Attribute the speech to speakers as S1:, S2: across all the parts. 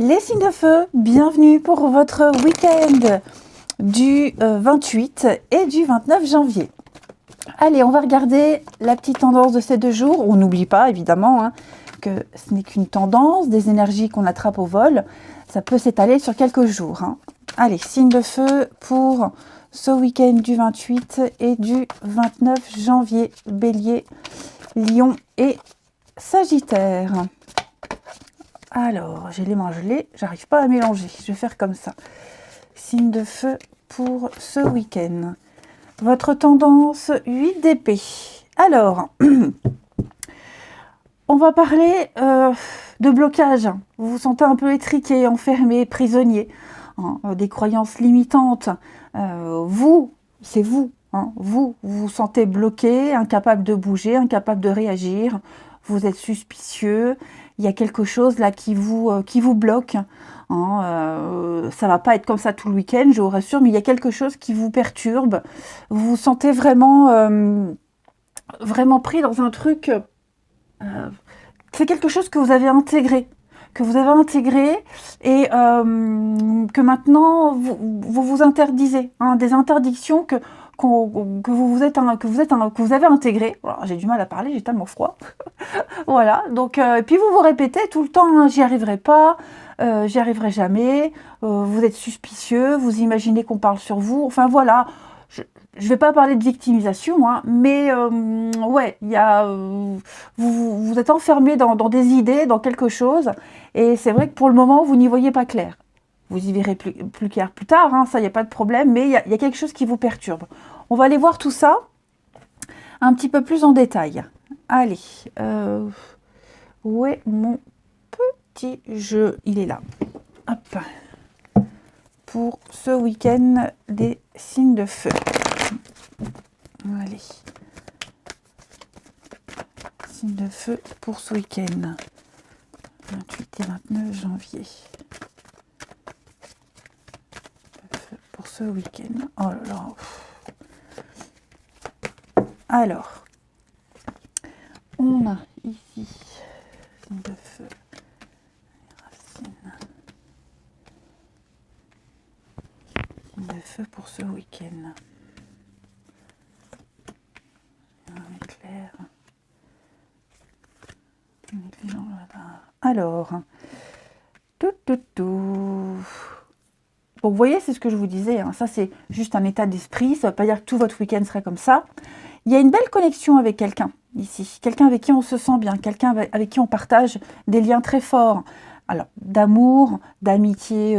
S1: Les signes de feu, bienvenue pour votre week-end du 28 et du 29 janvier. Allez, on va regarder la petite tendance de ces 2 jours. On n'oublie pas, évidemment, que ce n'est qu'une tendance, des énergies qu'on attrape au vol. Ça peut s'étaler sur quelques jours. Allez, signe de feu pour ce week-end du 28 et du 29 janvier. Bélier, Lion et Sagittaire. Alors, j'ai les mains gelées, j'arrive pas à mélanger. Je vais faire comme ça. Signe de feu pour ce week-end. Votre tendance, 8 d'épée. Alors, on va parler de blocage. Vous vous sentez un peu étriqué, enfermé, prisonnier. Des croyances limitantes. C'est vous. Vous vous sentez bloqué, incapable de bouger, incapable de réagir. Vous êtes suspicieux. Il y a quelque chose là qui vous bloque. Ça va pas être comme ça tout le week-end, je vous rassure, mais il y a quelque chose qui vous perturbe. Vous vous sentez vraiment pris dans un truc. C'est quelque chose que vous avez intégré. Et que maintenant vous interdisez. Des interdictions que vous avez intégrées. J'ai du mal à parler, j'ai tellement froid. Voilà, donc, et puis vous répétez tout le temps, j'y arriverai pas, j'y arriverai jamais, vous êtes suspicieux, vous imaginez qu'on parle sur vous, enfin voilà, je vais pas parler de victimisation, mais ouais, il y a, vous êtes enfermé dans des idées, dans quelque chose, et c'est vrai que pour le moment, vous n'y voyez pas clair. Vous y verrez plus clair plus tard, ça, il n'y a pas de problème, mais il y a quelque chose qui vous perturbe. On va aller voir tout ça un petit peu plus en détail. Allez, où est mon petit jeu? Il est là. Hop. Pour ce week-end des signes de feu. Allez. Signes de feu pour ce week-end. 28 et 29 janvier. Pour ce week-end. Oh là là. Alors. On a ici signe de feu, racines, signe de feu pour ce week-end. Un éclair. Alors, Bon, vous voyez, c'est ce que je vous disais. Ça, c'est juste un état d'esprit. Ça ne veut pas dire que tout votre week-end serait comme ça. Il y a une belle connexion avec quelqu'un ici, quelqu'un avec qui on se sent bien, quelqu'un avec qui on partage des liens très forts, alors d'amour, d'amitié,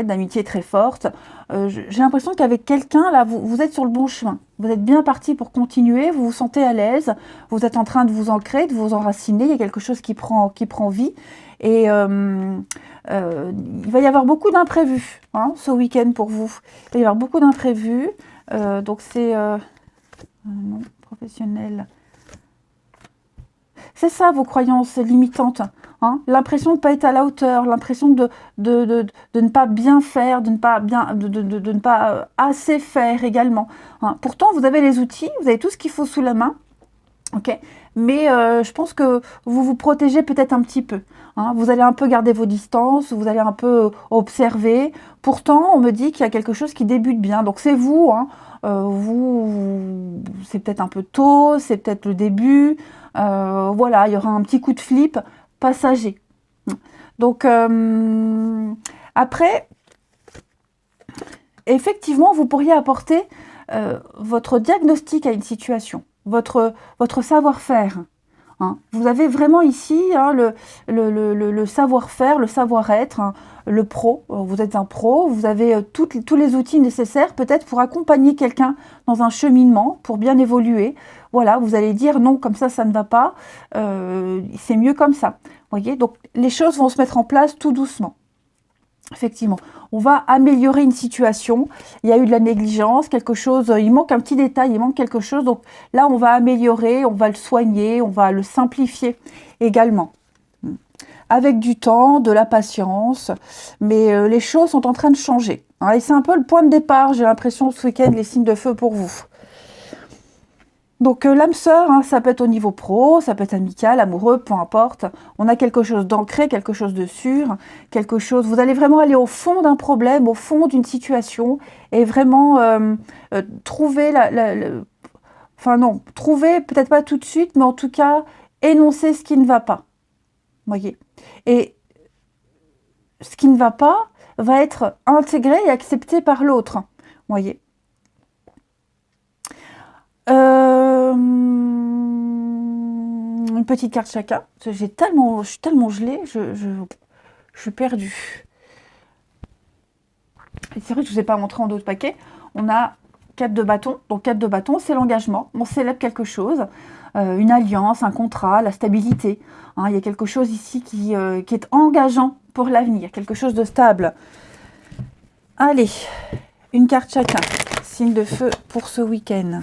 S1: d'amitié très forte. J'ai l'impression qu'avec quelqu'un, là, vous êtes sur le bon chemin, vous êtes bien parti pour continuer, vous vous sentez à l'aise, vous êtes en train de vous ancrer, de vous enraciner, il y a quelque chose qui prend vie, et il va y avoir beaucoup d'imprévus ce week-end pour vous, il va y avoir beaucoup d'imprévus. Donc c'est non professionnel. C'est ça vos croyances limitantes, l'impression de ne pas être à la hauteur, l'impression de ne pas bien faire, de ne pas assez faire également. Pourtant vous avez les outils, vous avez tout ce qu'il faut sous la main. Ok, mais je pense que vous vous protégez peut-être un petit peu. Vous allez un peu garder vos distances, vous allez un peu observer. Pourtant, on me dit qu'il y a quelque chose qui débute bien. Donc c'est vous, c'est peut-être un peu tôt, c'est peut-être le début. Voilà, il y aura un petit coup de flip passager. Donc après, effectivement, vous pourriez apporter votre diagnostic à une situation. Votre savoir-faire. Vous avez vraiment ici le savoir-faire, le savoir-être, le pro. Vous êtes un pro, vous avez tous les outils nécessaires peut-être pour accompagner quelqu'un dans un cheminement, pour bien évoluer. Voilà, vous allez dire non, comme ça ne va pas, c'est mieux comme ça. Voyez, donc les choses vont se mettre en place tout doucement. Effectivement, on va améliorer une situation, il y a eu de la négligence, quelque chose, il manque un petit détail, il manque quelque chose, donc là on va améliorer, on va le soigner, on va le simplifier également. Avec du temps, de la patience, mais les choses sont en train de changer. Et c'est un peu le point de départ, j'ai l'impression, ce week-end, les signes de feu pour vous. Donc l'âme sœur, hein, ça peut être au niveau pro, ça peut être amical, amoureux, peu importe. On a quelque chose d'ancré, quelque chose de sûr, quelque chose... Vous allez vraiment aller au fond d'un problème, au fond d'une situation, et vraiment trouver enfin non, trouver, peut-être pas tout de suite, mais en tout cas, énoncer ce qui ne va pas. Voyez. Et ce qui ne va pas va être intégré et accepté par l'autre. Voyez. Une petite carte chacun. Je suis tellement gelée, je suis perdue. C'est vrai que je ne vous ai pas montré en d'autres paquets. On a 4 de bâton. Donc 4 de bâton, c'est l'engagement. On célèbre quelque chose, une alliance, un contrat, la stabilité. Hein, il y a quelque chose ici qui est engageant pour l'avenir, quelque chose de stable. Allez, une carte chacun. Signe de feu pour ce week-end.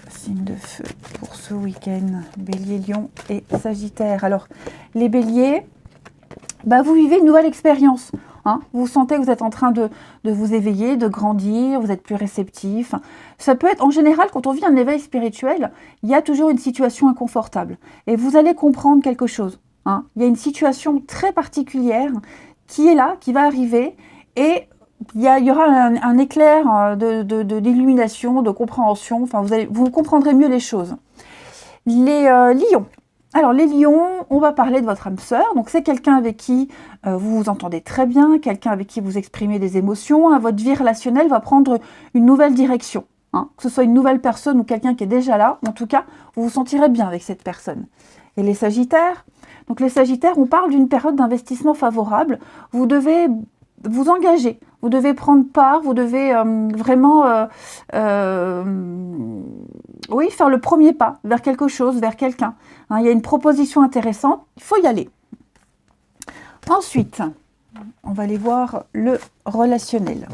S1: Signe de feu pour ce week-end. Bélier, Lion et Sagittaire. Alors, les béliers, bah, vous vivez une nouvelle expérience. Hein, vous sentez que vous êtes en train de vous éveiller, de grandir, vous êtes plus réceptif. Ça peut être, en général, quand on vit un éveil spirituel, il y a toujours une situation inconfortable. Et vous allez comprendre quelque chose. Hein. Il y a une situation très particulière qui est là, qui va arriver, et il y aura un éclair d'illumination, de compréhension. Enfin, vous comprendrez mieux les choses. Les lions. Alors, les lions, on va parler de votre âme sœur. Donc, c'est quelqu'un avec qui vous vous entendez très bien, quelqu'un avec qui vous exprimez des émotions. Hein. Votre vie relationnelle va prendre une nouvelle direction. Hein. Que ce soit une nouvelle personne ou quelqu'un qui est déjà là, en tout cas, vous vous sentirez bien avec cette personne. Et les sagittaires. Donc, les sagittaires, on parle d'une période d'investissement favorable. Vous devez vous engager, vous devez prendre part, vous devez vraiment oui, faire le premier pas vers quelque chose, vers quelqu'un. Hein, il y a une proposition intéressante, il faut y aller. Ensuite, on va aller voir le relationnel.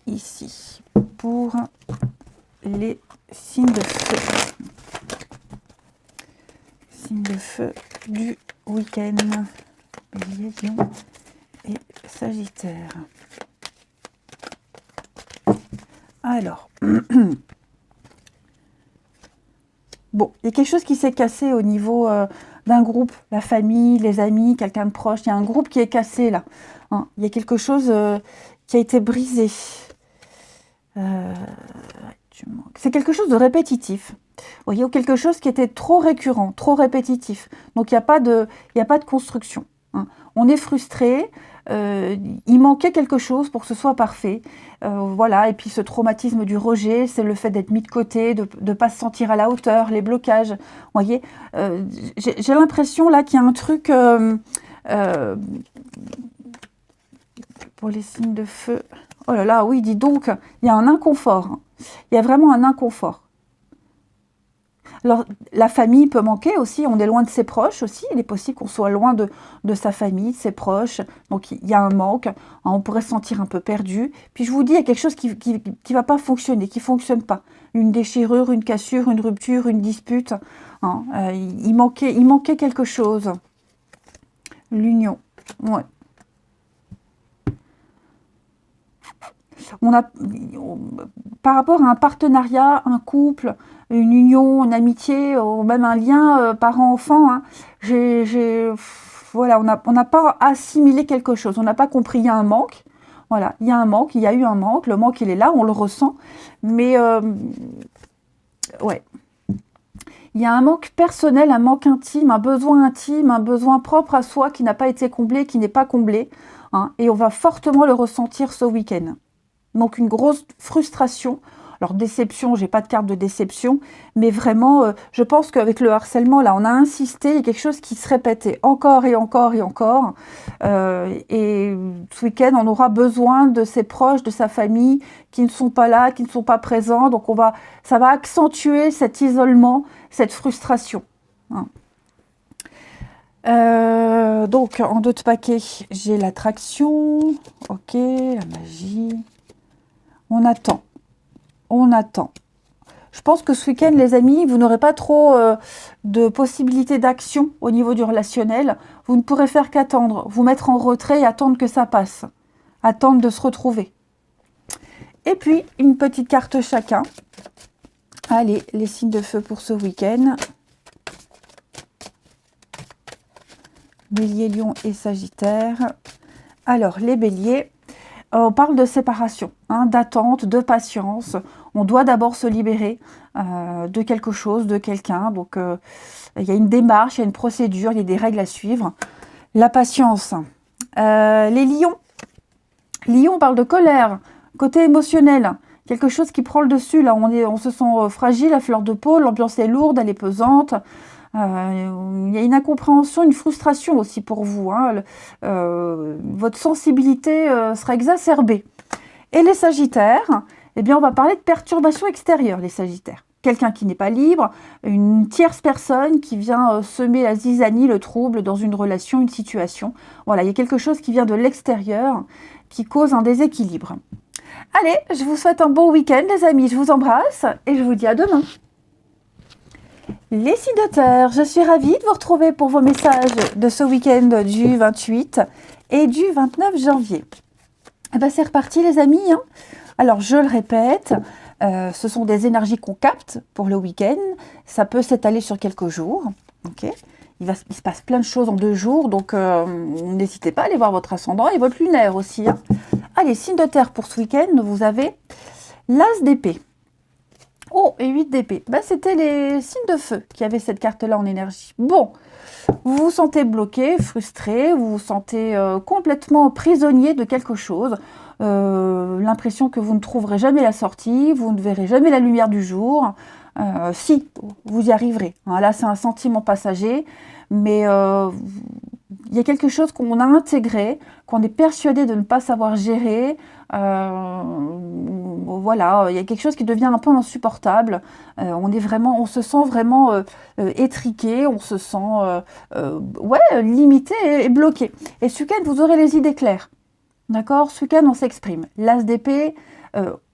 S1: Ici, pour les signes de feu. Signes de feu du week-end. Bélier, Lion et Sagittaire. Alors, bon, il y a quelque chose qui s'est cassé au niveau d'un groupe, la famille, les amis, quelqu'un de proche. Il y a un groupe qui est cassé là. Hein, il y a quelque chose qui a été brisé. C'est quelque chose de répétitif. Vous voyez, ou quelque chose qui était trop récurrent, trop répétitif. Donc, il n'y a pas de construction. Hein. On est frustré, il manquait quelque chose pour que ce soit parfait. Voilà, et puis ce traumatisme du rejet, c'est le fait d'être mis de côté, de ne pas se sentir à la hauteur, les blocages. Vous voyez, j'ai l'impression là qu'il y a un truc pour les signes de feu. Oh là là, oui, dis donc, il y a un inconfort. Hein. Il y a vraiment un inconfort. Alors, la famille peut manquer aussi, on est loin de ses proches aussi, il est possible qu'on soit loin de sa famille, de ses proches, donc il y a un manque, hein, on pourrait se sentir un peu perdu. Puis je vous dis, il y a quelque chose qui ne va pas fonctionner, qui ne fonctionne pas. Une déchirure, une cassure, une rupture, une dispute, hein, il manquait quelque chose. L'union, ouais. Par rapport à un partenariat, un couple, une union, une amitié, ou même un lien parent-enfant, hein, voilà, on n'a pas assimilé quelque chose, on n'a pas compris, il y a un manque. Voilà, il y a un manque, il y a eu un manque, le manque il est là, on le ressent, mais ouais. Il y a un manque personnel, un manque intime, un besoin propre à soi qui n'a pas été comblé, qui n'est pas comblé, hein, et on va fortement le ressentir ce week-end. Donc une grosse frustration. Alors déception, j'ai pas de carte de déception, mais vraiment, je pense qu'avec le harcèlement, là, on a insisté, il y a quelque chose qui se répétait encore et encore et encore. Et ce week-end, on aura besoin de ses proches, de sa famille, qui ne sont pas là, qui ne sont pas présents. Donc ça va accentuer cet isolement, cette frustration. Hein. Donc en d'autres paquets, j'ai l'attraction, ok, la magie. On attend. Je pense que ce week-end, les amis, vous n'aurez pas trop de possibilités d'action au niveau du relationnel. Vous ne pourrez faire qu'attendre, vous mettre en retrait et attendre que ça passe. Attendre de se retrouver. Et puis, une petite carte chacun. Allez, les signes de feu pour ce week-end. Bélier, Lion et Sagittaire. Alors, les béliers, on parle de séparation, hein, d'attente, de patience. On doit d'abord se libérer de quelque chose, de quelqu'un. Donc, il y a une démarche, il y a une procédure, il y a des règles à suivre. La patience. Les lions. Lion parle de colère, côté émotionnel. Quelque chose qui prend le dessus. Là, on se sent fragile, à fleur de peau. L'ambiance est lourde, elle est pesante. Il y a une incompréhension, une frustration aussi pour vous. Hein. Votre sensibilité sera exacerbée. Et les Sagittaires, eh bien, on va parler de perturbations extérieures, les Sagittaires. Quelqu'un qui n'est pas libre, une tierce personne qui vient semer la zizanie, le trouble dans une relation, une situation. Voilà, il y a quelque chose qui vient de l'extérieur, qui cause un déséquilibre. Allez, je vous souhaite un bon week-end, les amis. Je vous embrasse et je vous dis à demain. Les signes de terre, je suis ravie de vous retrouver pour vos messages de ce week-end du 28 et du 29 janvier. Eh ben, c'est reparti, les amis. Hein. Alors, je le répète, ce sont des énergies qu'on capte pour le week-end. Ça peut s'étaler sur quelques jours. Okay. Il se passe plein de choses en 2 jours, donc n'hésitez pas à aller voir votre ascendant et votre lunaire aussi. Hein. Allez, signe de terre pour ce week-end, vous avez l'as d'épée. Oh, et 8 d'épée. Ben, c'était les signes de feu qui avaient cette carte-là en énergie. Bon, vous vous sentez bloqué, frustré, vous vous sentez complètement prisonnier de quelque chose. L'impression que vous ne trouverez jamais la sortie, vous ne verrez jamais la lumière du jour. Si, vous y arriverez. Hein, là, c'est un sentiment passager, mais il y a quelque chose qu'on a intégré, qu'on est persuadé de ne pas savoir gérer. Voilà, il y a quelque chose qui devient un peu insupportable. On se sent vraiment étriqué, on se sent limité et bloqué. Et ce week-end, vous aurez les idées claires. D'accord? Ce week-end, on s'exprime. L'as d'épée,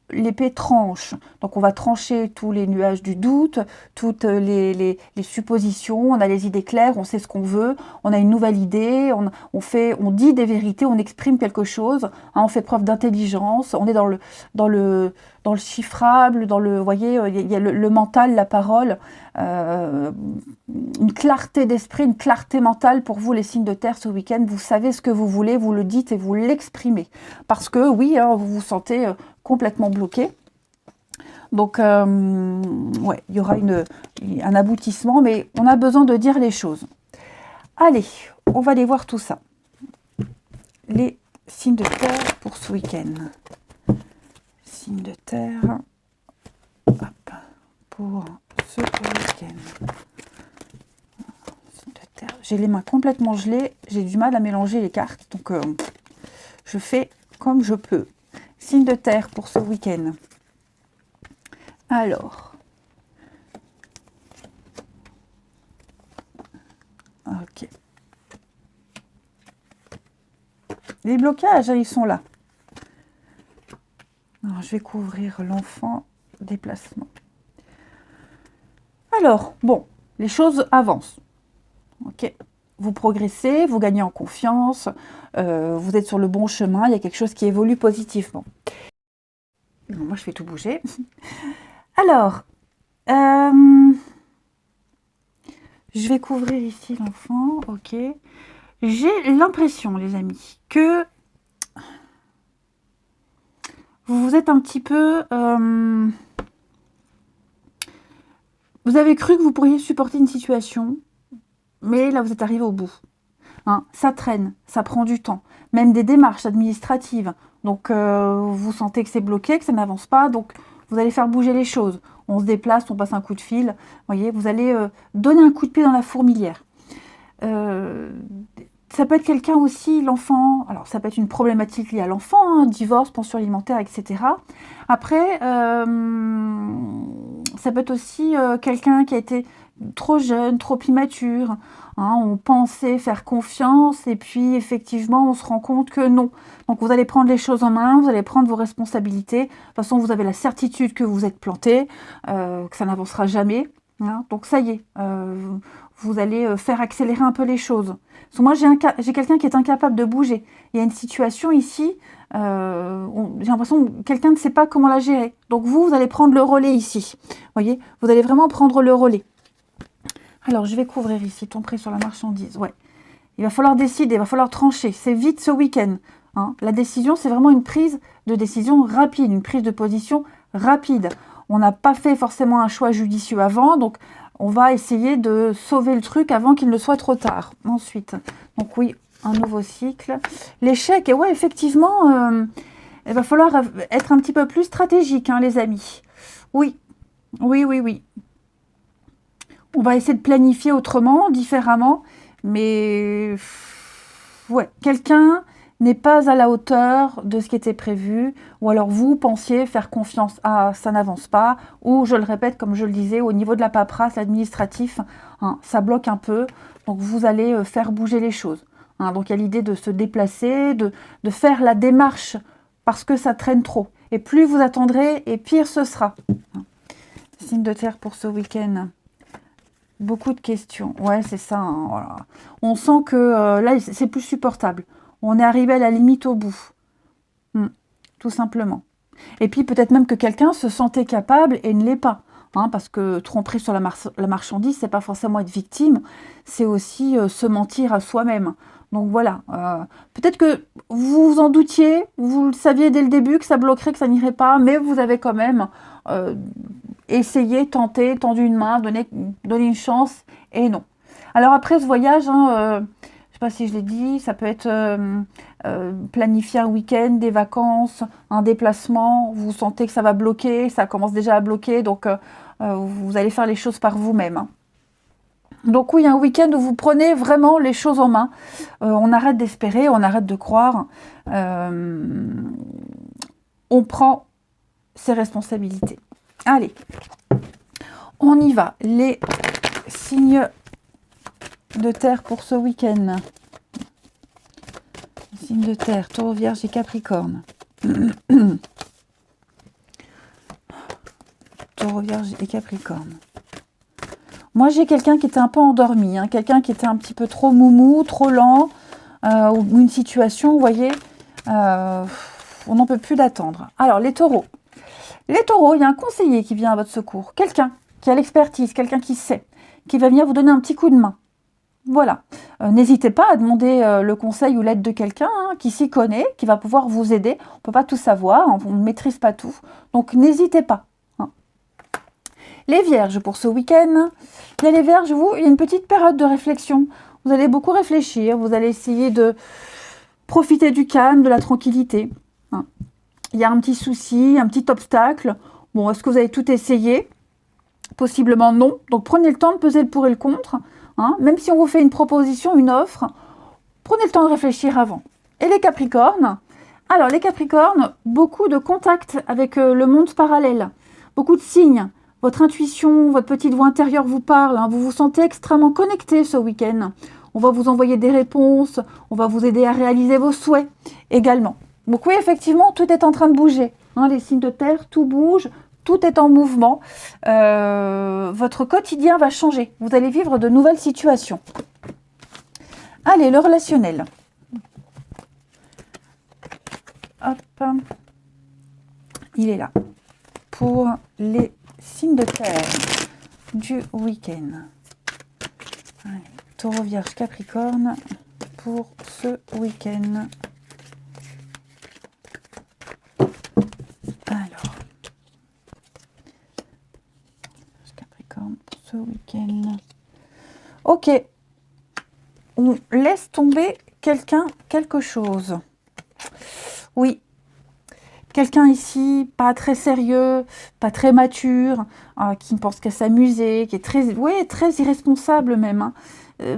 S1: l'épée tranche. Donc, on va trancher tous les nuages du doute, toutes les suppositions. On a les idées claires, on sait ce qu'on veut, on a une nouvelle idée, on dit des vérités, on exprime quelque chose. Hein, on fait preuve d'intelligence. On est dans le chiffrable, vous voyez, il y a le mental, la parole, une clarté d'esprit, une clarté mentale pour vous, les signes de terre, ce week-end. Vous savez ce que vous voulez, vous le dites et vous l'exprimez. Parce que, oui, hein, vous vous sentez complètement bloqué. Donc, ouais, il y aura un aboutissement, mais on a besoin de dire les choses. Allez, on va aller voir tout ça. Les signes de terre pour ce week-end. Signes de terre, hop, pour ce week-end. Signes de terre. J'ai les mains complètement gelées, j'ai du mal à mélanger les cartes, donc je fais comme je peux. Signes de terre pour ce week-end. Alors, ok. Les blocages, ils sont là. Alors, je vais couvrir l'enfant, déplacement. Alors, bon, les choses avancent. Ok. Vous progressez, vous gagnez en confiance, vous êtes sur le bon chemin, il y a quelque chose qui évolue positivement. Non, moi, je fais tout bouger. Alors, je vais couvrir ici l'enfant, ok. J'ai l'impression, les amis, que vous êtes un petit peu... vous avez cru que vous pourriez supporter une situation, mais là, vous êtes arrivé au bout. Hein, ça traîne, ça prend du temps, même des démarches administratives. Donc, vous sentez que c'est bloqué, que ça n'avance pas, donc vous allez faire bouger les choses. On se déplace, on passe un coup de fil, vous voyez, vous allez donner un coup de pied dans la fourmilière. Ça peut être quelqu'un aussi, l'enfant, alors ça peut être une problématique liée à l'enfant, hein, divorce, pension alimentaire, etc. Après, ça peut être aussi quelqu'un qui a été trop jeune, trop immature. Hein, on pensait faire confiance et puis effectivement on se rend compte que non. Donc vous allez prendre les choses en main, vous allez prendre vos responsabilités. De toute façon, vous avez la certitude que vous êtes planté, que ça n'avancera jamais. Hein. Donc ça y est, vous allez faire accélérer un peu les choses. Parce que moi, j'ai quelqu'un qui est incapable de bouger. Il y a une situation ici, j'ai l'impression que quelqu'un ne sait pas comment la gérer. Donc vous allez prendre le relais ici. Vous voyez, vous allez vraiment prendre le relais. Alors, je vais couvrir ici, ton prix sur la marchandise. Ouais. Il va falloir décider, il va falloir trancher. C'est vite ce week-end. Hein. La décision, c'est vraiment une prise de décision rapide, une prise de position rapide. On n'a pas fait forcément un choix judicieux avant, donc on va essayer de sauver le truc avant qu'il ne soit trop tard. Ensuite, donc oui, un nouveau cycle. L'échec, et ouais, effectivement, il va falloir être un petit peu plus stratégique, hein, les amis. Oui, oui, oui, oui. On va essayer de planifier autrement, différemment, mais ouais, quelqu'un n'est pas à la hauteur de ce qui était prévu, ou alors vous pensiez faire confiance à ça n'avance pas, ou je le répète, comme je le disais, au niveau de la paperasse, l'administratif, hein, ça bloque un peu, donc vous allez faire bouger les choses. Hein, donc il y a l'idée de se déplacer, de faire la démarche, parce que ça traîne trop. Et plus vous attendrez, et pire ce sera. Signe de terre pour ce week-end. Beaucoup de questions. Ouais, c'est ça. Hein, voilà. On sent que là, c'est plus supportable. On est arrivé à la limite au bout. Tout simplement. Et puis, peut-être même que quelqu'un se sentait capable et ne l'est pas. Hein, parce que tromperie sur la marchandise, c'est pas forcément être victime. C'est aussi se mentir à soi-même. Donc voilà. Peut-être que vous vous en doutiez. Vous le saviez dès le début que ça bloquerait, que ça n'irait pas. Mais vous avez quand même... essayez, tentez, tendu une main, donnez une chance, et non. Alors après ce voyage, hein, je ne sais pas si je l'ai dit, ça peut être planifier un week-end, des vacances, un déplacement, vous sentez que ça va bloquer, ça commence déjà à bloquer, donc vous allez faire les choses par vous-même. Hein. Donc oui, un week-end où vous prenez vraiment les choses en main, on arrête d'espérer, on arrête de croire, on prend ses responsabilités. Allez, on y va. Les signes de terre pour ce week-end. Signes de terre, Taureau, Vierge et Capricorne. Taureau, Vierge et Capricorne. Moi, j'ai quelqu'un qui était un peu endormi, hein, quelqu'un qui était un petit peu trop moumou, trop lent, ou une situation, vous voyez, on n'en peut plus d'attendre. Alors, les taureaux. Les taureaux, il y a un conseiller qui vient à votre secours, quelqu'un qui a l'expertise, quelqu'un qui sait, qui va venir vous donner un petit coup de main. Voilà. N'hésitez pas à demander le conseil ou l'aide de quelqu'un hein, qui s'y connaît, qui va pouvoir vous aider. On ne peut pas tout savoir, on ne maîtrise pas tout. Donc n'hésitez pas. Hein. Les vierges pour ce week-end. Il y a les vierges, vous, il y a une petite période de réflexion. Vous allez beaucoup réfléchir, vous allez essayer de profiter du calme, de la tranquillité. Hein. Il y a un petit souci, un petit obstacle. Bon, est-ce que vous avez tout essayé? Possiblement non. Donc prenez le temps de peser le pour et le contre. Hein. Même si on vous fait une proposition, une offre, prenez le temps de réfléchir avant. Et les Capricornes? Alors les Capricornes, beaucoup de contacts avec le monde parallèle. Beaucoup de signes. Votre intuition, votre petite voix intérieure vous parle. Hein. Vous vous sentez extrêmement connecté ce week-end. On va vous envoyer des réponses. On va vous aider à réaliser vos souhaits également. Donc oui, effectivement, tout est en train de bouger. Hein, les signes de terre, tout bouge, tout est en mouvement. Votre quotidien va changer. Vous allez vivre de nouvelles situations. Allez, le relationnel. Hop. Il est là. Pour les signes de terre du week-end. Allez, Taureau, Vierge, Capricorne pour ce week-end. Alors, Capricorne pour ce week-end. Ok. On laisse tomber quelque chose. Oui. Quelqu'un ici, pas très sérieux, pas très mature, qui ne pense qu'à s'amuser, qui est très irresponsable même. Hein.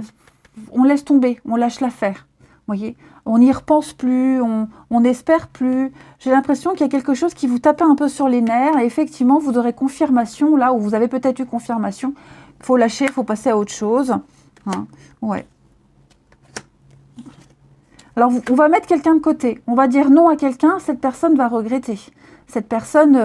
S1: On laisse tomber, on lâche l'affaire. Voyez, on n'y repense plus, on n'espère plus. J'ai l'impression qu'il y a quelque chose qui vous tape un peu sur les nerfs. Et effectivement, vous aurez confirmation, là où vous avez peut-être eu confirmation. Il faut lâcher, il faut passer à autre chose. Hein, ouais. Alors, on va mettre quelqu'un de côté. On va dire non à quelqu'un, cette personne va regretter. Cette personne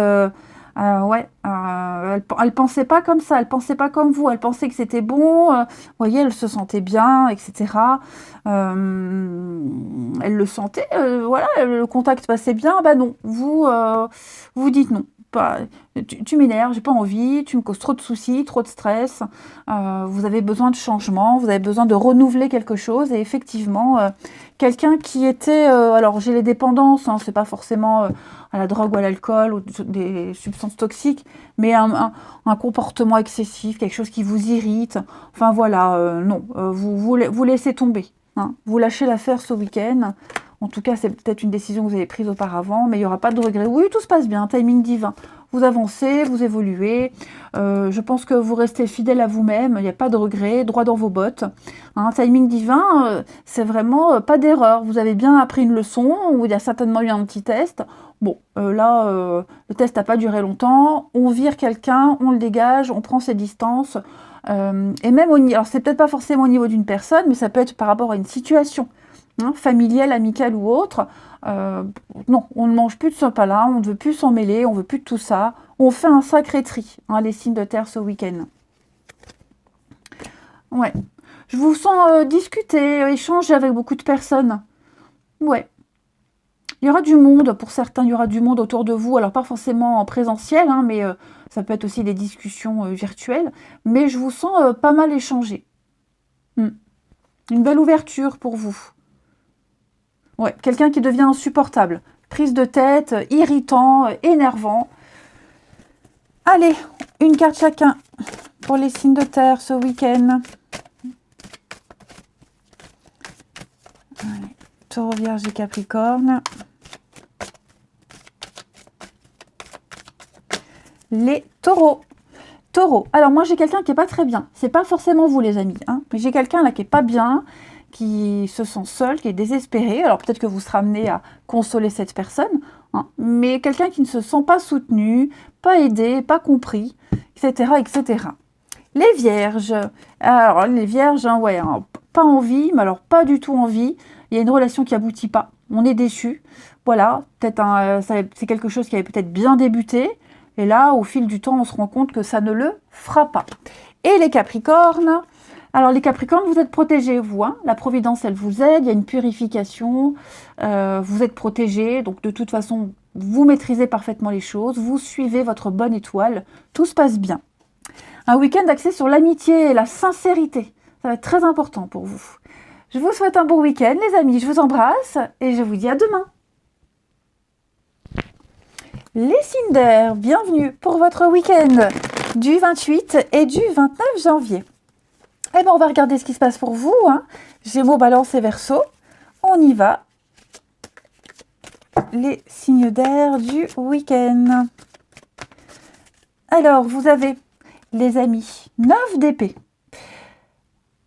S1: Ouais, elle pensait pas comme ça, elle pensait pas comme vous, elle pensait que c'était bon, vous voyez, elle se sentait bien, etc. Elle le sentait, voilà, le contact passait bien. Bah non, vous dites non. Pas, tu m'énerves, j'ai pas envie, tu me causes trop de soucis, trop de stress, vous avez besoin de changement, vous avez besoin de renouveler quelque chose. Et effectivement, quelqu'un qui était, alors j'ai les dépendances, hein, c'est pas forcément à la drogue ou à l'alcool ou des substances toxiques, mais un comportement excessif, quelque chose qui vous irrite, enfin voilà, non, vous laissez tomber, hein. Vous lâchez l'affaire ce week-end. En tout cas, c'est peut-être une décision que vous avez prise auparavant, mais il n'y aura pas de regret. Oui, tout se passe bien, timing divin. Vous avancez, vous évoluez. Je pense que vous restez fidèle à vous-même. Il n'y a pas de regret, droit dans vos bottes. Un timing divin, c'est vraiment pas d'erreur. Vous avez bien appris une leçon, ou il y a certainement eu un petit test. Bon, là, le test n'a pas duré longtemps. On vire quelqu'un, on le dégage, on prend ses distances. Et même alors c'est peut-être pas forcément au niveau d'une personne, mais ça peut être par rapport à une situation, hein, familiale, amicale ou autre. Non, on ne mange plus de ce pas-là, on ne veut plus s'en mêler, on ne veut plus de tout ça. On fait un sacré tri, hein, les signes de terre ce week-end. Ouais. Je vous sens discuter, échanger avec beaucoup de personnes. Ouais. Il y aura du monde, pour certains, il y aura du monde autour de vous. Alors, pas forcément en présentiel, hein, mais ça peut être aussi des discussions virtuelles. Mais je vous sens pas mal échanger. Une belle ouverture pour vous. Ouais, quelqu'un qui devient insupportable. Prise de tête, irritant, énervant. Allez, une carte chacun pour les signes de terre ce week-end. Allez, Taureau, Vierge et Capricorne. Les taureaux. Taureau. Alors moi j'ai quelqu'un qui est pas très bien. C'est pas forcément vous les amis, hein, mais j'ai quelqu'un là qui est pas bien, qui se sent seul, qui est désespéré. Alors peut-être que vous serez amené à consoler cette personne, hein, mais quelqu'un qui ne se sent pas soutenu, pas aidé, pas compris, etc., etc. Les vierges. Alors les vierges, hein, ouais, hein, pas envie, mais alors pas du tout envie. Il y a une relation qui aboutit pas. On est déçu. Voilà, peut-être c'est quelque chose qui avait peut-être bien débuté. Et là, au fil du temps, on se rend compte que ça ne le fera pas. Et les Capricornes. Alors les Capricornes, vous êtes protégés, vous. Hein, la Providence, elle vous aide. Il y a une purification. Vous êtes protégés. Donc de toute façon, vous maîtrisez parfaitement les choses. Vous suivez votre bonne étoile. Tout se passe bien. Un week-end axé sur l'amitié et la sincérité. Ça va être très important pour vous. Je vous souhaite un bon week-end, les amis. Je vous embrasse et je vous dis à demain. Les signes d'air, bienvenue pour votre week-end du 28 et du 29 janvier. Eh bien, on va regarder ce qui se passe pour vous. Hein. Gémeaux, Balance et Verseau. On y va. Les signes d'air du week-end. Alors, vous avez, les amis, 9 d'épée.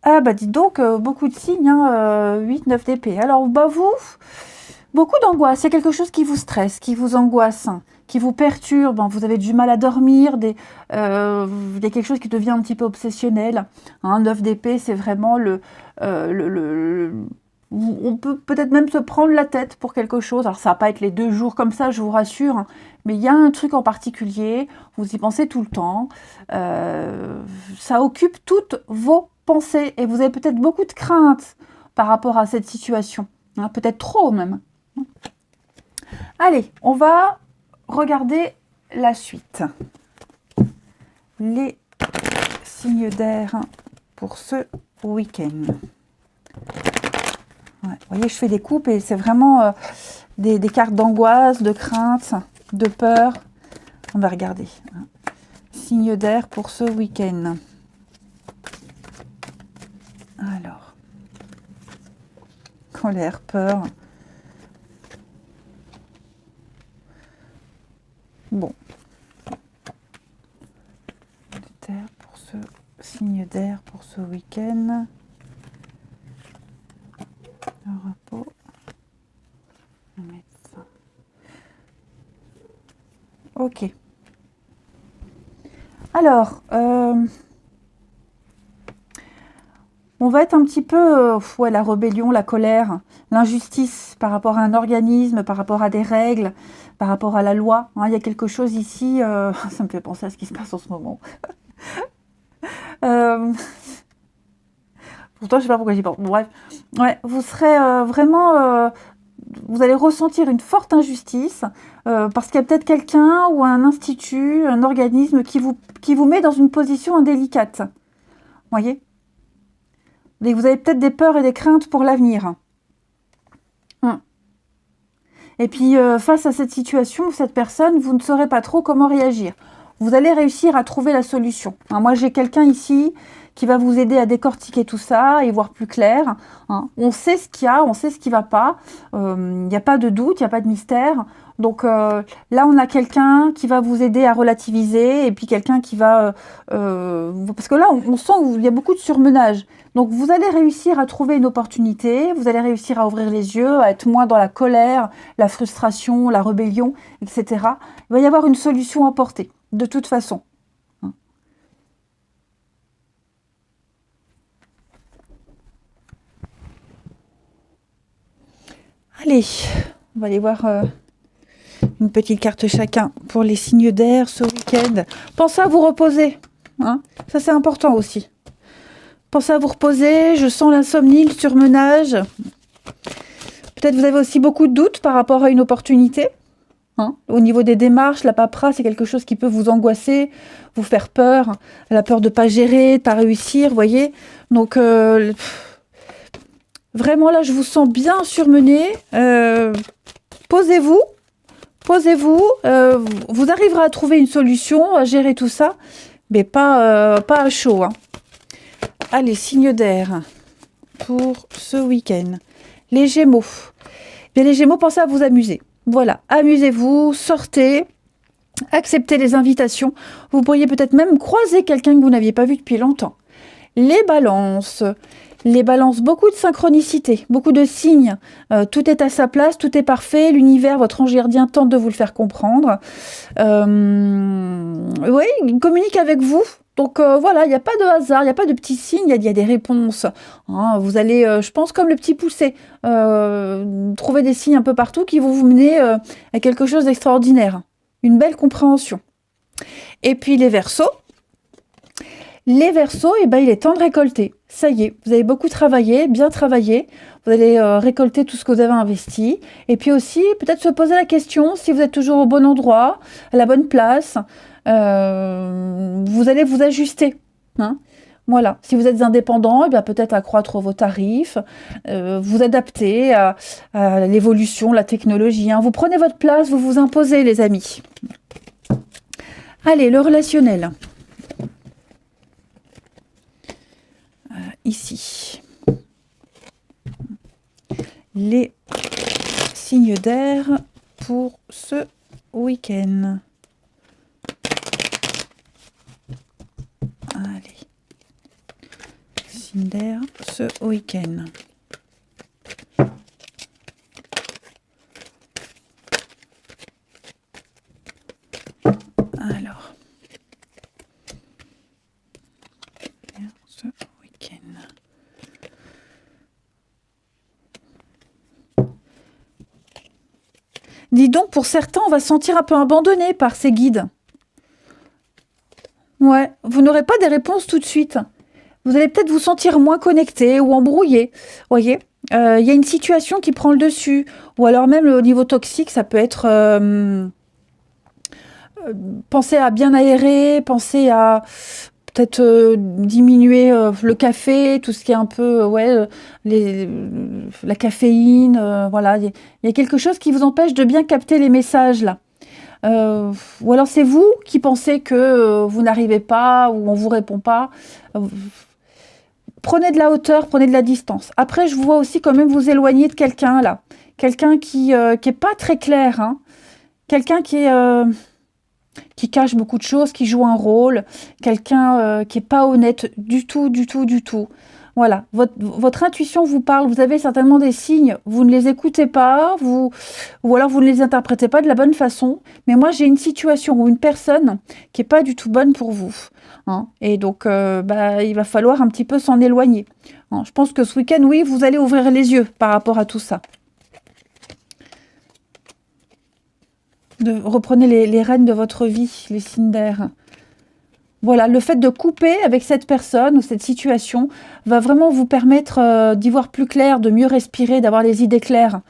S1: Ah bah dites donc, beaucoup de signes, hein, 8, 9 d'épée. Alors, bah vous, beaucoup d'angoisse. Il y a quelque chose qui vous stresse, qui vous angoisse, hein, qui vous perturbe. Hein, vous avez du mal à dormir. Il y a quelque chose qui devient un petit peu obsessionnel. Hein, 9 d'épée, c'est vraiment on peut peut-être même se prendre la tête pour quelque chose. Alors, ça va pas être les 2 jours comme ça, je vous rassure. Hein, mais il y a un truc en particulier, vous y pensez tout le temps. Ça occupe toutes vos pensées. Et vous avez peut-être beaucoup de craintes par rapport à cette situation. Hein, peut-être trop même. Allez, on va regarder la suite. Les signes d'air pour ce week-end. Ouais, vous voyez, je fais des coupes et c'est vraiment des cartes d'angoisse, de crainte, de peur. On va regarder. Signes d'air pour ce week-end. Alors, colère, peur. Bon. Signe d'air pour ce week-end. Le repos. Le médecin. Ok. Alors, On va être un petit peu, ouais, la rébellion, la colère, l'injustice par rapport à un organisme, par rapport à des règles, par rapport à la loi. Hein. Il y a quelque chose ici, ça me fait penser à ce qui se passe en ce moment. Euh, Pourtant, je sais pas pourquoi j'y pense. Bon, bref, ouais, vous serez vraiment, vous allez ressentir une forte injustice parce qu'il y a peut-être quelqu'un ou un institut, un organisme qui vous met dans une position indélicate. Vous voyez? Et vous avez peut-être des peurs et des craintes pour l'avenir. Et puis, face à cette situation, cette personne, vous ne saurez pas trop comment réagir. Vous allez réussir à trouver la solution. Hein, moi, j'ai quelqu'un ici qui va vous aider à décortiquer tout ça et voir plus clair. Hein. On sait ce qu'il y a, on sait ce qui ne va pas. Il n'y a pas de doute, il n'y a pas de mystère. Donc là, on a quelqu'un qui va vous aider à relativiser et puis quelqu'un qui va... parce que là, on sent qu'il y a beaucoup de surmenage. Donc vous allez réussir à trouver une opportunité, vous allez réussir à ouvrir les yeux, à être moins dans la colère, la frustration, la rébellion, etc. Il va y avoir une solution à porter, de toute façon. Allez, on va aller voir une petite carte chacun pour les signes d'air ce week-end. Pensez à vous reposer, hein, ça c'est important aussi. Pensez à vous reposer, je sens l'insomnie, le surmenage. Peut-être vous avez aussi beaucoup de doutes par rapport à une opportunité. Hein. Au niveau des démarches, la paperasse, c'est quelque chose qui peut vous angoisser, vous faire peur. La peur de ne pas gérer, de ne pas réussir, vous voyez. Donc, vraiment là, je vous sens bien surmené. Posez-vous, vous arriverez à trouver une solution, à gérer tout ça, mais pas à chaud. Hein. Allez, signe d'air pour ce week-end. Les Gémeaux. Bien, les Gémeaux, pensez à vous amuser. Voilà, amusez-vous, sortez, acceptez les invitations. Vous pourriez peut-être même croiser quelqu'un que vous n'aviez pas vu depuis longtemps. Les balances, beaucoup de synchronicité, beaucoup de signes. Tout est à sa place, tout est parfait. L'univers, votre ange gardien tente de vous le faire comprendre. Oui, il communique avec vous. Donc voilà, il n'y a pas de hasard, il n'y a pas de petits signes, il y a des réponses. Hein, vous allez, je pense, comme le petit poussé, trouver des signes un peu partout qui vont vous mener à quelque chose d'extraordinaire. Une belle compréhension. Et puis les Verseaux. Les Verseaux, eh ben, il est temps de récolter. Ça y est, vous avez beaucoup travaillé, bien travaillé. Vous allez récolter tout ce que vous avez investi. Et puis aussi, peut-être se poser la question si vous êtes toujours au bon endroit, à la bonne place. Vous allez vous ajuster. Hein. Voilà. Si vous êtes indépendant, eh bien, peut-être accroître vos tarifs, vous adapter à l'évolution, la technologie. Hein. Vous prenez votre place, vous vous imposez, les amis. Allez, le relationnel. Ici. Les signes d'air pour ce week-end. Allez. Signes d'air ce week-end. Alors. Ce week-end. Dis donc, pour certains, on va se sentir un peu abandonné par ces guides. Ouais, vous n'aurez pas des réponses tout de suite. Vous allez peut-être vous sentir moins connecté ou embrouillé. Voyez, y a une situation qui prend le dessus. Ou alors même au niveau toxique, ça peut être... pensez à bien aérer, pensez à peut-être diminuer le café, tout ce qui est un peu, la caféine, voilà. Il y a quelque chose qui vous empêche de bien capter les messages, là. Ou alors c'est vous qui pensez que vous n'arrivez pas ou on vous répond pas. Prenez de la hauteur, prenez de la distance. Après, je vous vois aussi quand même vous éloigner de quelqu'un, là. Quelqu'un qui est pas très clair, hein. Quelqu'un qui cache beaucoup de choses, qui joue un rôle, quelqu'un qui est pas honnête du tout. Voilà, votre intuition vous parle, vous avez certainement des signes, vous ne les écoutez pas, ou alors vous ne les interprétez pas de la bonne façon, mais moi j'ai une situation ou une personne qui n'est pas du tout bonne pour vous. Hein, et donc, il va falloir un petit peu s'en éloigner. Hein, je pense que ce week-end, oui, vous allez ouvrir les yeux par rapport à tout ça. Reprenez les rênes de votre vie, les signes d'air. Voilà, le fait de couper avec cette personne ou cette situation va vraiment vous permettre d'y voir plus clair, de mieux respirer, d'avoir les idées claires.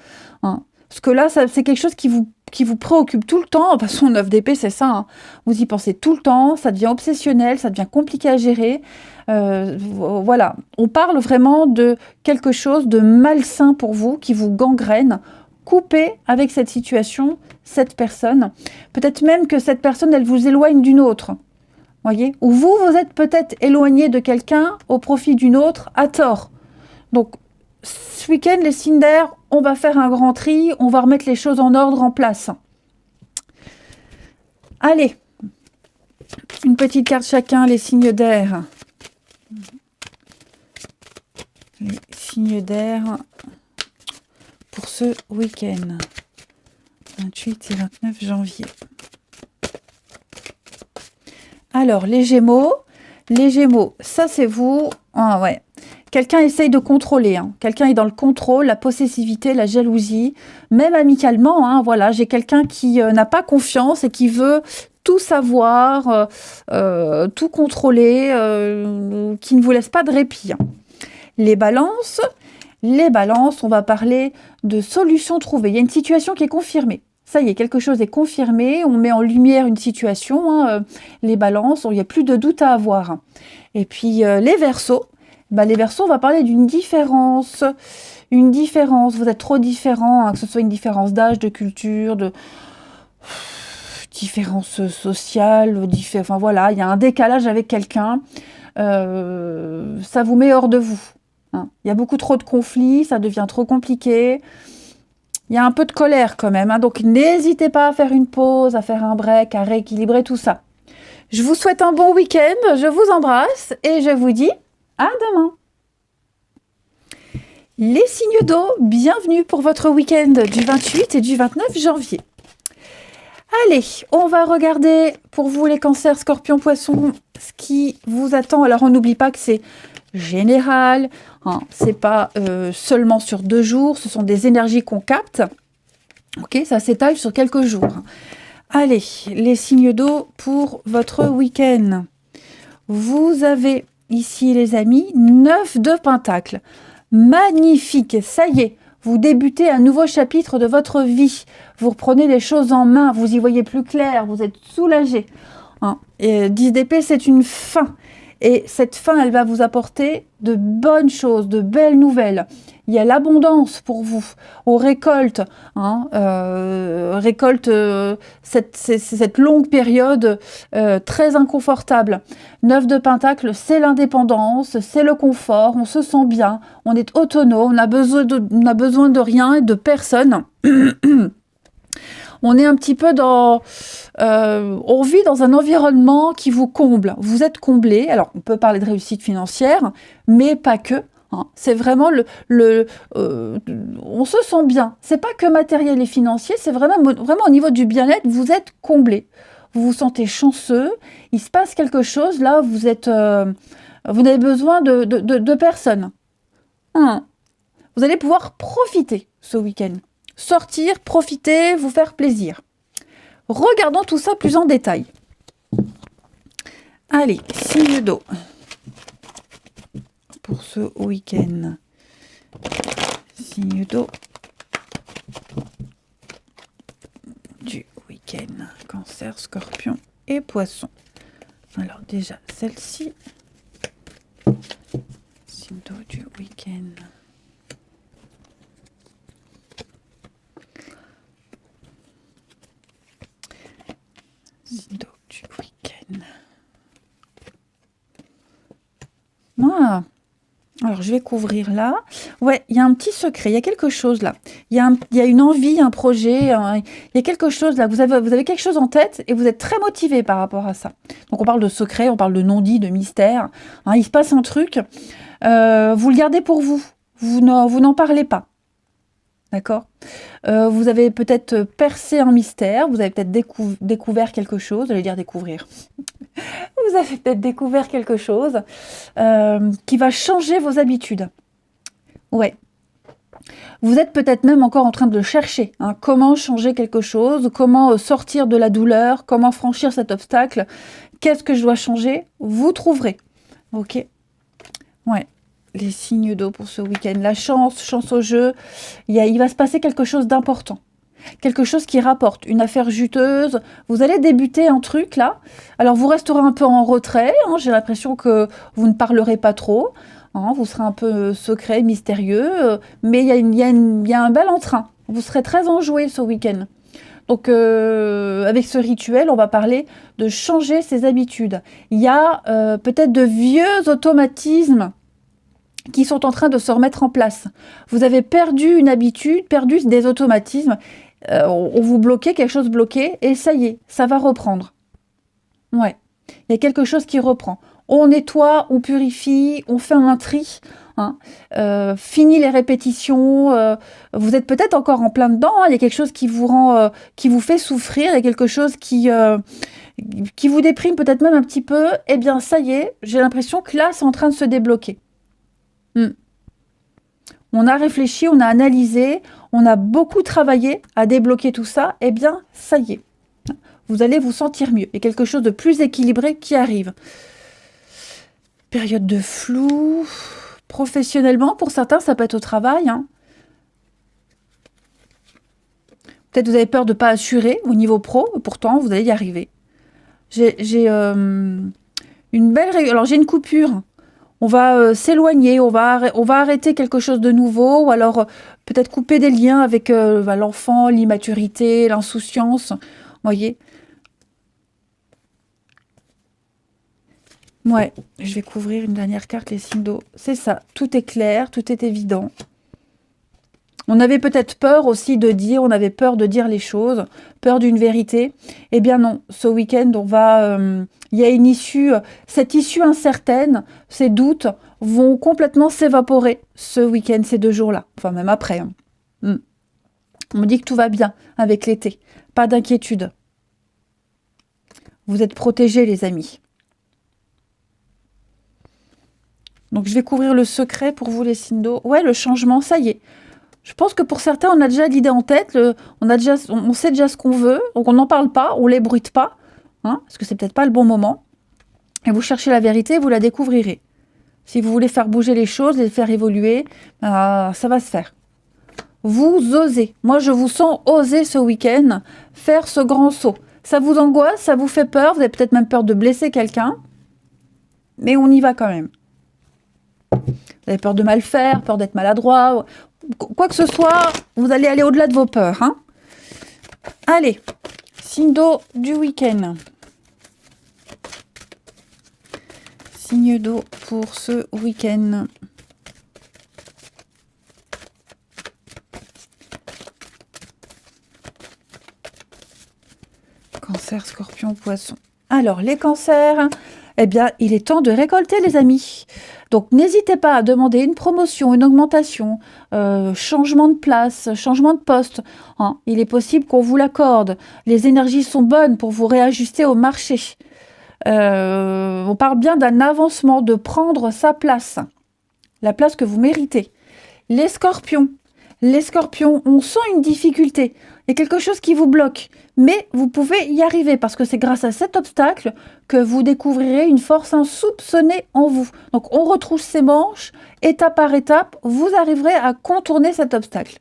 S1: Hein. Parce que là, c'est quelque chose qui vous préoccupe tout le temps. De toute façon, 9 d'épée, c'est ça. Hein. Vous y pensez tout le temps, ça devient obsessionnel, ça devient compliqué à gérer. Voilà, on parle vraiment de quelque chose de malsain pour vous, qui vous gangrène. Coupez avec cette situation, cette personne. Peut-être même que cette personne, elle vous éloigne d'une autre. Voyez, ou vous êtes peut-être éloigné de quelqu'un au profit d'une autre à tort. Donc, ce week-end, les signes d'air, on va faire un grand tri, on va remettre les choses en ordre, en place. Allez, une petite carte chacun, les signes d'air. Les signes d'air pour ce week-end. 28 et 29 janvier. Alors, les Gémeaux, ça c'est vous. Ah ouais. Quelqu'un essaye de contrôler. Hein. Quelqu'un est dans le contrôle, la possessivité, la jalousie, même amicalement. Hein, voilà, j'ai quelqu'un qui n'a pas confiance et qui veut tout savoir, tout contrôler, qui ne vous laisse pas de répit. Hein. Les balances, on va parler de solutions trouvées. Il y a une situation qui est confirmée. Ça y est, quelque chose est confirmé, on met en lumière une situation, hein, les balances, il n'y a plus de doute à avoir. Et puis les Verseaux, on va parler d'une différence, vous êtes trop différents, hein, que ce soit une différence d'âge, de culture, de différence sociale, enfin voilà, il y a un décalage avec quelqu'un, ça vous met hors de vous. Hein. Il y a beaucoup trop de conflits, ça devient trop compliqué. Il y a un peu de colère quand même, hein, donc n'hésitez pas à faire une pause, à faire un break, à rééquilibrer tout ça. Je vous souhaite un bon week-end, je vous embrasse et je vous dis à demain. Les signes d'eau, bienvenue pour votre week-end du 28 et du 29 janvier. Allez, on va regarder pour vous les cancers, scorpions, poissons, ce qui vous attend. Alors on n'oublie pas que c'est général, hein, c'est pas seulement sur 2 jours, ce sont des énergies qu'on capte. Ok, ça s'étale sur quelques jours. Allez, les signes d'eau pour votre week-end. Vous avez ici, les amis, 9 de pentacles. Magnifique, ça y est, vous débutez un nouveau chapitre de votre vie. Vous reprenez les choses en main, vous y voyez plus clair, vous êtes soulagé. Hein. Et 10 d'épée, c'est une fin. Et cette fin, elle va vous apporter de bonnes choses, de belles nouvelles. Il y a l'abondance pour vous. On récolte, hein, cette longue période très inconfortable. 9 de Pentacle, c'est l'indépendance, c'est le confort, on se sent bien, on est autonome, on a besoin de rien et de personne. On est un petit peu on vit dans un environnement qui vous comble. Vous êtes comblé. Alors, on peut parler de réussite financière, mais pas que. Hein. C'est vraiment on se sent bien. C'est pas que matériel et financier, c'est vraiment au niveau du bien-être, vous êtes comblé. Vous vous sentez chanceux. Il se passe quelque chose. Là, vous n'avez besoin de personne. Hein. Vous allez pouvoir profiter ce week-end. Sortir, profiter, vous faire plaisir. Regardons tout ça plus en détail. Allez, signe d'eau pour ce week-end. Signe d'eau du week-end. Cancer, scorpion et poisson. Alors déjà, celle-ci. Signe d'eau du week-end. Signe d'eau du week-end. Ah. Alors, je vais couvrir là. Ouais, il y a un petit secret, il y a quelque chose là. Il y a une envie, un projet, il y a quelque chose là. Vous avez quelque chose en tête et vous êtes très motivé par rapport à ça. Donc, on parle de secret, on parle de non-dit, de mystère. Hein, il se passe un truc. Vous le gardez pour vous. Vous n'en parlez pas. D'accord? Vous avez peut-être percé un mystère, vous avez peut-être découvert quelque chose, j'allais dire découvrir. Vous avez peut-être découvert quelque chose qui va changer vos habitudes. Ouais. Vous êtes peut-être même encore en train de le chercher. Hein, comment changer quelque chose, comment sortir de la douleur, comment franchir cet obstacle, qu'est-ce que je dois changer? Vous trouverez. Ok? Ouais. Les signes d'eau pour ce week-end. La chance, chance au jeu. Il va se passer quelque chose d'important. Quelque chose qui rapporte, une affaire juteuse. Vous allez débuter un truc là. Alors vous resterez un peu en retrait. Hein, j'ai l'impression que vous ne parlerez pas trop. Hein, vous serez un peu secret, mystérieux. Mais il y a un bel entrain. Vous serez très enjoué ce week-end. Donc avec ce rituel, on va parler de changer ses habitudes. Il y a peut-être de vieux automatismes qui sont en train de se remettre en place. Vous avez perdu une habitude, perdu des automatismes, on vous bloquait, quelque chose bloqué, et ça y est, ça va reprendre. Ouais, il y a quelque chose qui reprend. On nettoie, on purifie, on fait un tri, hein, fini les répétitions, vous êtes peut-être encore en plein dedans, hein, il y a quelque chose qui vous rend, qui vous fait souffrir, il y a quelque chose qui vous déprime peut-être même un petit peu, eh bien ça y est, j'ai l'impression que là, c'est en train de se débloquer. On a réfléchi, on a analysé, on a beaucoup travaillé à débloquer tout ça, eh bien, ça y est. Vous allez vous sentir mieux. Il y a quelque chose de plus équilibré qui arrive. Période de flou. Professionnellement, pour certains, ça peut être au travail. Hein. Peut-être vous avez peur de ne pas assurer au niveau pro, pourtant, vous allez y arriver. J'ai une belle... Alors, j'ai une coupure. On va s'éloigner, on va arrêter quelque chose de nouveau, ou alors peut-être couper des liens avec l'enfant, l'immaturité, l'insouciance. Vous voyez? Ouais, je vais couvrir une dernière carte, les signes d'eau. C'est ça, tout est clair, tout est évident. On avait peut-être peur aussi de dire, on avait peur de dire les choses, peur d'une vérité. Eh bien non, ce week-end, il y a une issue, cette issue incertaine, ces doutes vont complètement s'évaporer ce week-end, ces 2 jours-là. Enfin, même après. Hein. On me dit que tout va bien avec l'été. Pas d'inquiétude. Vous êtes protégés, les amis. Donc, je vais couvrir le secret pour vous, les signes d'eau. Ouais, le changement, ça y est. Je pense que pour certains, on a déjà l'idée en tête, on sait déjà ce qu'on veut, donc on n'en parle pas, on ne l'ébruite pas, hein, parce que c'est peut-être pas le bon moment. Et vous cherchez la vérité, vous la découvrirez. Si vous voulez faire bouger les choses, les faire évoluer, ça va se faire. Vous osez. Moi, je vous sens oser ce week-end faire ce grand saut. Ça vous angoisse, ça vous fait peur, vous avez peut-être même peur de blesser quelqu'un, mais on y va quand même. Vous avez peur de mal faire, peur d'être maladroit, quoi que ce soit, vous allez aller au-delà de vos peurs. Hein. Allez, signe d'eau du week-end. Signe d'eau pour ce week-end. Cancer, Scorpion, Poisson. Alors, les cancers, eh bien, il est temps de récolter, les amis. Donc, n'hésitez pas à demander une promotion, une augmentation, changement de place, changement de poste. Hein. Il est possible qu'on vous l'accorde. Les énergies sont bonnes pour vous réajuster au marché. On parle bien d'un avancement, de prendre sa place. La place que vous méritez. Les scorpions, on sent une difficulté. Il y a quelque chose qui vous bloque. Mais vous pouvez y arriver parce que c'est grâce à cet obstacle que vous découvrirez une force insoupçonnée en vous. Donc on retrousse ses manches, étape par étape, vous arriverez à contourner cet obstacle.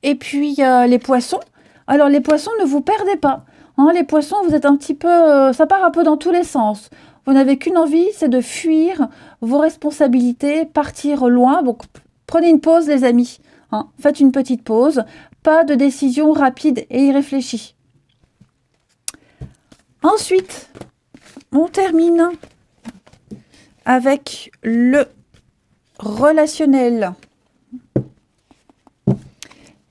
S1: Et puis les poissons. Alors les poissons, ne vous perdez pas. Hein, les poissons, vous êtes un petit peu... ça part un peu dans tous les sens. Vous n'avez qu'une envie, c'est de fuir vos responsabilités, partir loin. Donc prenez une pause, les amis. Hein, faites une petite pause. Pas de décision rapide et irréfléchie. Ensuite, on termine avec le relationnel.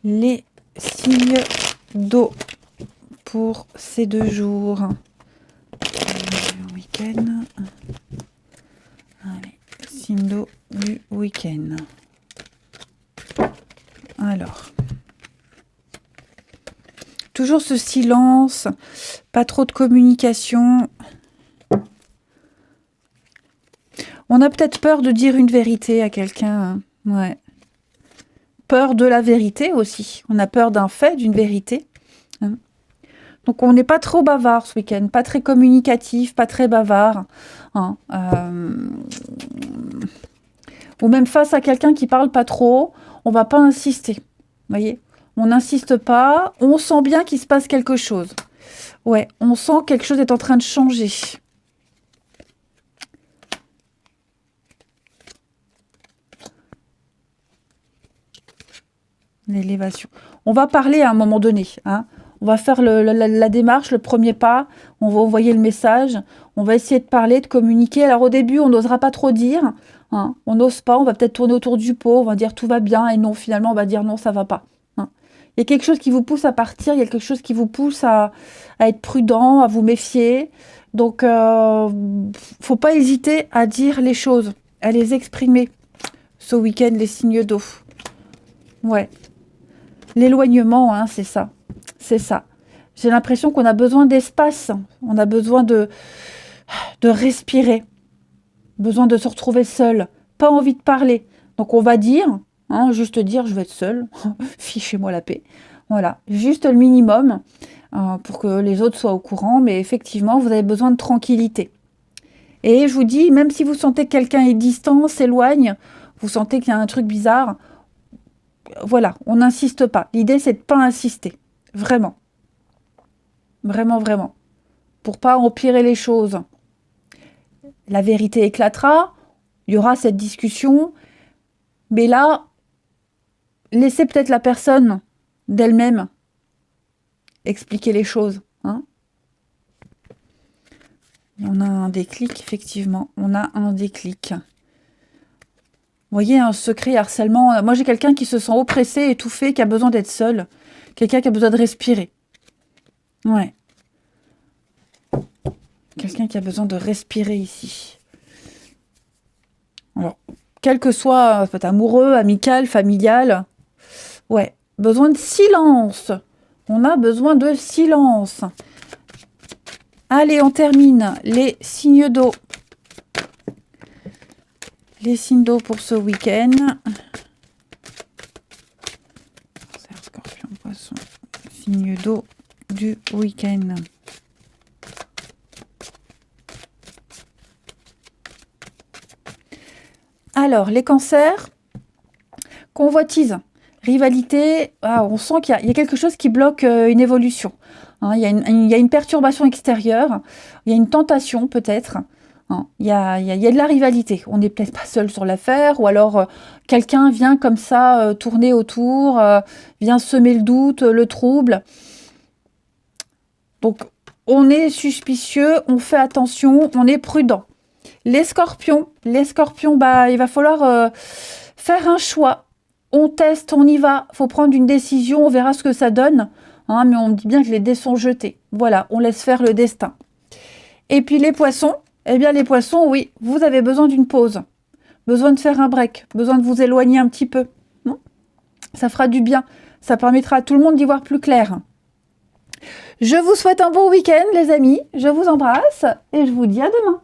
S1: Les signes d'eau pour ces 2 jours. Week-end. Allez, signes d'eau du week-end. Alors. Toujours ce silence, pas trop de communication. On a peut-être peur de dire une vérité à quelqu'un. Ouais. Peur de la vérité aussi. On a peur d'un fait, d'une vérité. Donc on n'est pas trop bavard ce week-end, pas très communicatif, pas très bavard. Ou même face à quelqu'un qui parle pas trop, on va pas insister. Vous voyez ? On n'insiste pas, on sent bien qu'il se passe quelque chose. Ouais, on sent que quelque chose est en train de changer. L'élévation. On va parler à un moment donné. On va faire la démarche, le premier pas. On va envoyer le message. On va essayer de parler, de communiquer. Alors au début, on n'osera pas trop dire. On n'ose pas. On va peut-être tourner autour du pot. On va dire tout va bien. Et non, finalement, on va dire non, ça va pas. Il y a quelque chose qui vous pousse à partir. Il y a quelque chose qui vous pousse à être prudent, à vous méfier. Donc, faut pas hésiter à dire les choses, à les exprimer. Ce week-end, les signes d'eau. Ouais. L'éloignement, c'est ça. C'est ça. J'ai l'impression qu'on a besoin d'espace. On a besoin de respirer. Besoin de se retrouver seul. Pas envie de parler. Donc on va dire, juste dire, je vais être seule. Fichez-moi la paix. Voilà. Juste le minimum pour que les autres soient au courant. Mais effectivement, vous avez besoin de tranquillité. Et je vous dis, même si vous sentez que quelqu'un est distant, s'éloigne, vous sentez qu'il y a un truc bizarre, voilà, on n'insiste pas. L'idée, c'est de ne pas insister. Vraiment. Vraiment, vraiment. Pour pas empirer les choses. La vérité éclatera, il y aura cette discussion, mais là, laissez peut-être la personne d'elle-même expliquer les choses. On a un déclic, effectivement. On a un déclic. Vous voyez, un secret harcèlement. Moi, j'ai quelqu'un qui se sent oppressé, étouffé, qui a besoin d'être seul. Quelqu'un qui a besoin de respirer. Ouais. Quelqu'un qui a besoin de respirer ici. Alors, quel que soit, peut-être amoureux, amical, familial. Ouais. Besoin de silence. On a besoin de silence. Allez, on termine. Les signes d'eau. Les signes d'eau pour ce week-end. Scorpion, poisson. Signes d'eau du week-end. Alors, les cancers. Convoitise. Rivalité. On sent qu'il y a quelque chose qui bloque une évolution. Il y a une perturbation extérieure. Il y a une tentation peut-être. Il y a de la rivalité. On n'est peut-être pas seul sur l'affaire, ou alors quelqu'un vient comme ça tourner autour, vient semer le doute, le trouble. Donc, on est suspicieux, on fait attention, on est prudent. Les scorpions, il va falloir faire un choix. On teste, on y va. Il faut prendre une décision, on verra ce que ça donne. Mais on dit bien que les dés sont jetés. Voilà, on laisse faire le destin. Et puis les poissons, les poissons, oui, vous avez besoin d'une pause. Besoin de faire un break. Besoin de vous éloigner un petit peu. Ça fera du bien. Ça permettra à tout le monde d'y voir plus clair. Je vous souhaite un bon week-end, les amis. Je vous embrasse et je vous dis à demain.